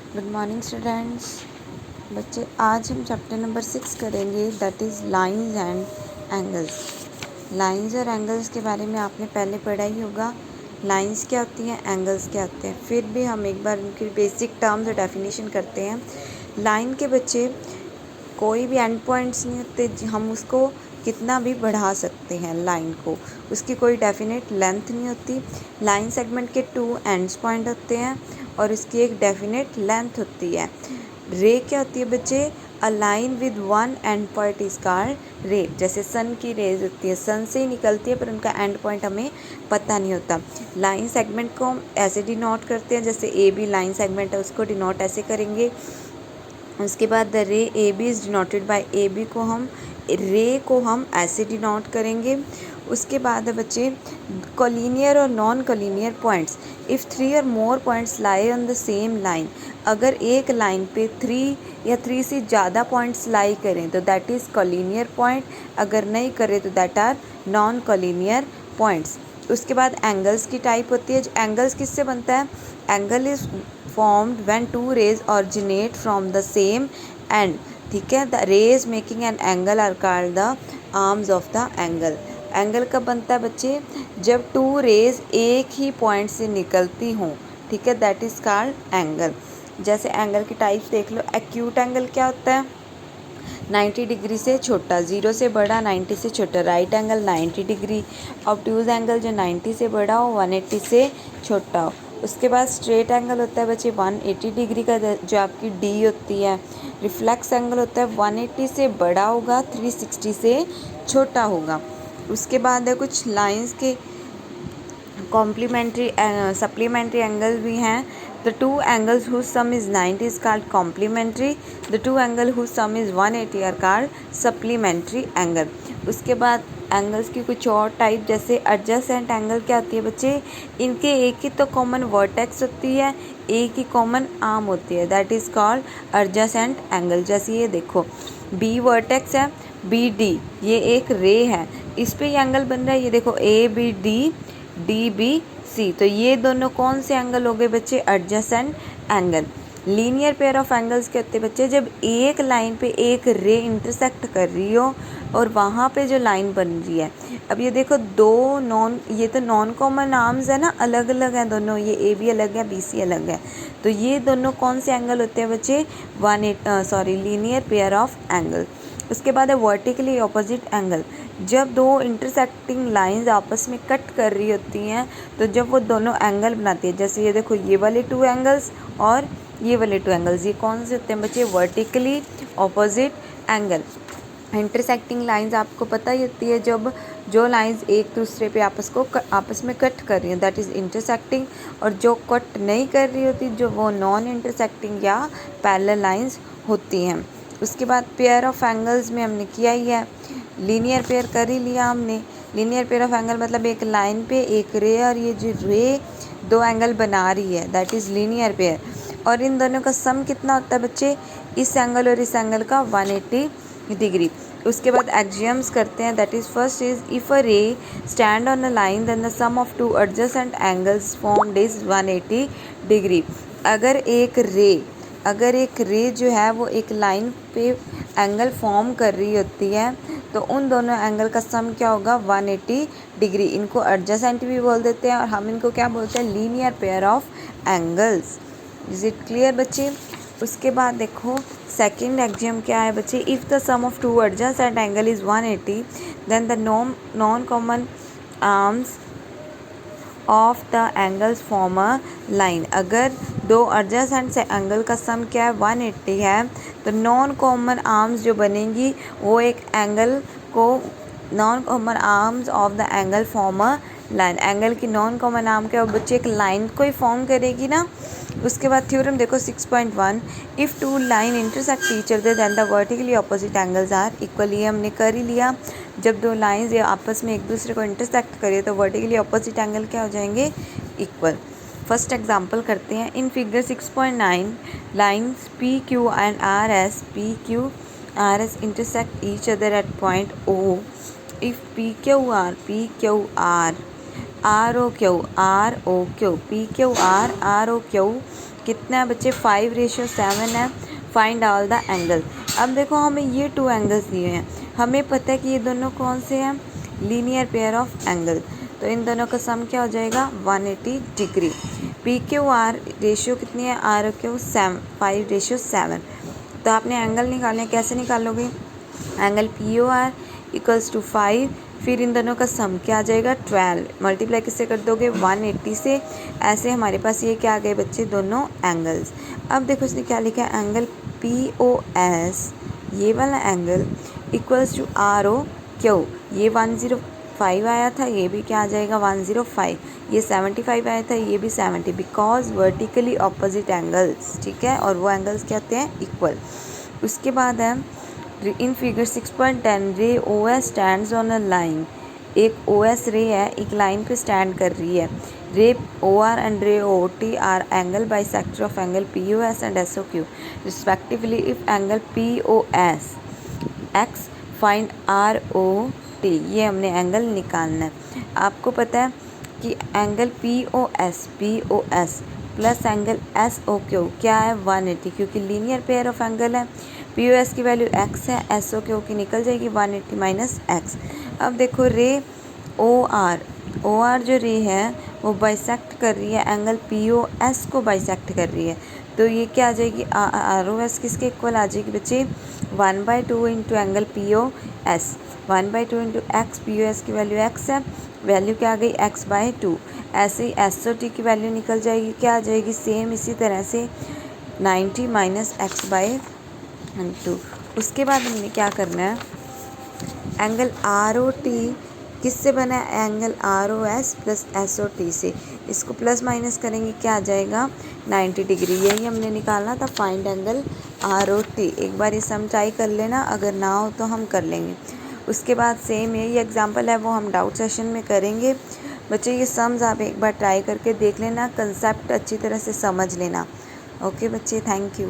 Good morning students. बच्चे, आज हम चैप्टर नंबर 6 करेंगे, that is lines and angles. Lines और एंगल्स के बारे में आपने पहले पढ़ा ही होगा। लाइंस क्या होती हैं, एंगल्स क्या होते हैं। फिर भी हम एक बार उनकी बेसिक टर्म्स और डेफिनेशन करते हैं। लाइन के बच्चे कोई भी एंड पॉइंट्स नहीं होते, हम उसको कितना भी बढ़ा सकते हैं लाइन को, उसकी कोई डेफिनेट लेंथ नहीं होती। लाइन सेगमेंट के 2 एंड्स पॉइंट होते हैं और उसकी एक डेफिनेट लेंथ होती है। रे क्या होती है बच्चे, a line with one and point is called रे। जैसे सन की रेज होती है, सन से ही निकलती है पर उनका एंड पॉइंट हमें पता नहीं होता। लाइन सेगमेंट को हम ऐसे डिनोट करते हैं, जैसे ए बी लाइन सेगमेंट है उसको डिनोट ऐसे करेंगे। उसके बाद the ray A B is denoted by A B को हम रे को हम ऐसे डिनोट करेंगे। उसके बाद है बच्चे कोलिनियर और नॉन कोलिनियर पॉइंट्स। इफ़ 3 और more points lie on the same line, अगर एक लाइन पे 3 या 3 से ज़्यादा पॉइंट्स लाई करें तो दैट इज़ कोलिनियर पॉइंट, अगर नहीं करें तो that are non collinear points. उसके बाद एंगल्स की टाइप होती है। एंगल्स किससे बनता है, angle is formed when two rays originate from the same end। ठीक है, the rays making an angle are called the arms of the angle. Angle कब बनता है बच्चे, जब 2 रेज एक ही पॉइंट से निकलती हों। ठीक है, दैट इज़ कॉल्ड एंगल। जैसे एंगल की टाइप्स देख लो। एक्यूट एंगल क्या होता है, 90 डिग्री से छोटा, 0 से बड़ा, 90 से छोटा। Right angle 90 degree. Obtuse angle जो 90 से बड़ा हो, 180 से छोटा हो। उसके बाद स्ट्रेट एंगल होता है बच्चे 180 डिग्री का, जो आपकी डी होती है। रिफ्लेक्स एंगल होता है 180 से बड़ा होगा, 360 से छोटा होगा। उसके बाद है कुछ लाइंस के कॉम्प्लीमेंट्री सप्लीमेंट्री एंगल भी हैं। The two angles whose sum is 90 is called complementary. The two angle whose sum is 180 are called supplementary angle. उसके बाद एंगल्स की कुछ और टाइप, जैसे एडजेसेंट एंगल क्या होती है बच्चे, इनके एक ही तो कॉमन वर्टेक्स होती है, एक ही कॉमन आर्म होती है, that is called adjacent angle. जैसे ये देखो, बी वर्टेक्स है, बी डी ये एक रे है, इस पे ये एंगल बन रहा है। ये देखो A B D, D B C, तो ये दोनों कौन से एंगल हो गए बच्चे, adjacent angle. Linear pair of angles के होते हैं बच्चे, जब एक लाइन पे एक रे इंटरसेक्ट कर रही हो और वहाँ पे जो लाइन बन रही है। अब ये देखो दो नॉन, ये तो नॉन कॉमन आर्म्स है ना, अलग अलग हैं दोनों, ये ए बी अलग है, बी सी अलग है, तो ये दोनों कौन से एंगल होते हैं बच्चे, लीनियर पेयर ऑफ एंगल। उसके बाद है वर्टिकली ऑपोजिट एंगल, जब दो इंटरसेक्टिंग लाइंस आपस में कट कर रही होती हैं तो जब वो दोनों एंगल बनाती है। जैसे ये देखो, ये वाले 2 एंगल्स और ये वाले 2 एंगल्स, ये कौन से होते हैं बच्चे, vertically opposite angle. Intersecting lines आपको पता ही होती है, जब जो लाइंस एक दूसरे पे आपस में कट कर रही हैं, दैट इज़ इंटरसेक्टिंग। और जो कट नहीं कर रही होती, जो वो नॉन इंटरसेक्टिंग या पैरेलल लाइंस होती हैं। उसके बाद पेयर ऑफ एंगल्स में हमने किया ही है, लीनियर पेयर कर ही लिया हमने। लीनियर पेयर ऑफ एंगल मतलब एक लाइन पे एक रे, और ये जो रे 2 एंगल बना रही है, दैट इज़ लीनियर पेयर। और इन दोनों का सम कितना होता है बच्चे, इस एंगल और इस एंगल का 180 डिग्री। उसके बाद एक्सियम्स करते हैं, that is first is if a ray stand on a line then the sum of 2 adjacent angles formed is 180 degree. अगर एक रे जो है वो एक लाइन पे एंगल फॉर्म कर रही होती है तो उन दोनों एंगल का सम क्या होगा, 180 डिग्री। इनको एडजेसेंट भी बोल देते हैं और हम इनको क्या बोलते हैं, linear pair of angles. Is it clear बच्चे। उसके बाद देखो सेकंड एक्सियम क्या है बच्चे, if the sum of 2 adjacent angle is 180 then the non common arms of the angles form a line. अगर 2 एडजेसेंट से एंगल का सम क्या है, 180 है, तो नॉन कॉमन आर्म्स जो बनेंगी वो एक एंगल को, non common arms of the angle form a line. Angle की नॉन कॉमन आर्म क्या, बच्चे एक लाइन को ही फॉर्म करेगी ना। उसके बाद थ्योरम देखो 6.1, if 2 line intersect each other then the vertically opposite angles are equal. ये हमने कर ही लिया, जब 2 लाइंस आपस में एक दूसरे को इंटरसेक्ट करें तो वर्टिकली ऑपोजिट एंगल क्या हो जाएंगे, इक्वल। फर्स्ट एग्जांपल करते हैं। In figure 6.9 lines P Q and R S intersect each other at point O. If P Q R, R O Q, P Q R O कितना है बच्चे 5:7 है। Find all the angle. अब देखो हमें ये 2 एंगल्स दिए हैं, हमें पता है कि ये दोनों कौन से हैं, लीनियर पेयर ऑफ एंगल, तो इन दोनों का सम क्या हो जाएगा 180 degree. P Q are ratio कितनी है, आर क्यू 5:7। तो आपने एंगल निकालने, कैसे निकालोगे, angle P O R equals to 5, फिर इन दोनों का सम क्या आ जाएगा 12, मल्टीप्लाई किससे कर दोगे 180 से। ऐसे हमारे पास ये क्या आ गए बच्चे, दोनों एंगल्स। अब देखो इसने क्या लिखा है, एंगल पी ओ एस, ये वाला angle equals to R O Q, ये 105 आया था, ये भी क्या आ जाएगा 105, ये 75 आया था, ये भी 70, बिकॉज वर्टिकली ऑपोजिट एंगल्स, ठीक है, और वो एंगल्स क्या होते हैं, इक्वल। उसके बाद है इन figure 6.10 ray O S stands on a line, एक ओ एस रे है, एक लाइन पे स्टैंड कर रही है। रे ओ R and ray O T are angle bisector of angle P O S and S O Q respectively. If angle P O S x find R O T, ये हमने एंगल निकालना है। आपको पता है कि angle P O S plus angle S O Q क्या है 180, क्योंकि लीनियर पेयर ऑफ एंगल है। पी ओ एस की वैल्यू एक्स है, एस ओ क्यू की निकल जाएगी 180 माइनस एक्स। अब देखो रे ओ आर जो रे है वो बाइसेक्ट कर रही है एंगल पी ओ एस को बाइसेक्ट कर रही है, तो ये क्या आ जाएगी, आर ओ एस किसके इक्वल आ जाएगी बच्चे 1/2 into angle P O S, 1/2 into x, P O S की वैल्यू एक्स है, वैल्यू क्या आ गई x/2। ऐसे ही एस ओ टी की वैल्यू निकल जाएगी, क्या आ जाएगी सेम इसी तरह से 90 माइनस x/2। उसके बाद हमने क्या करना है, एंगल आर ओ टी किससे बना है, angle R O S plus S O T से, इसको प्लस माइनस करेंगे क्या आ जाएगा 90 डिग्री। यही हमने निकालना था, find angle R O T. एक बार ये सम ट्राई कर लेना, अगर ना हो तो हम कर लेंगे। उसके बाद सेम यही एग्जांपल है वो हम डाउट सेशन में करेंगे। बच्चे ये सम्स आप एक बार ट्राई करके देख लेना, कंसेप्ट अच्छी तरह से समझ लेना। ओके बच्चे, थैंक यू।